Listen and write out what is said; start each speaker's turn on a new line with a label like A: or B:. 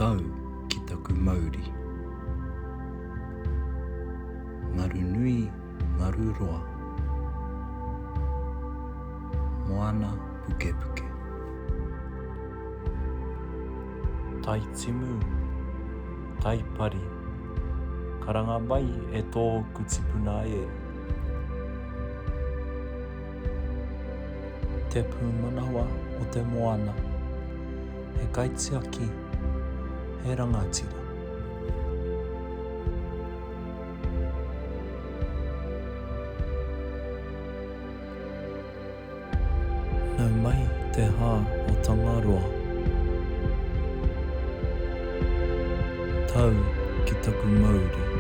A: Tau ki taku mauri. Ngaru nui, ngaru roa. Moana puke puke. Tai timu, tai pari. Karanga mai e tōku tipuna e. Te pūmanawa o te moana. He kaitiaki, he rangatira. Nau mai te hā o Tangaroa. Tau ki taku mauri.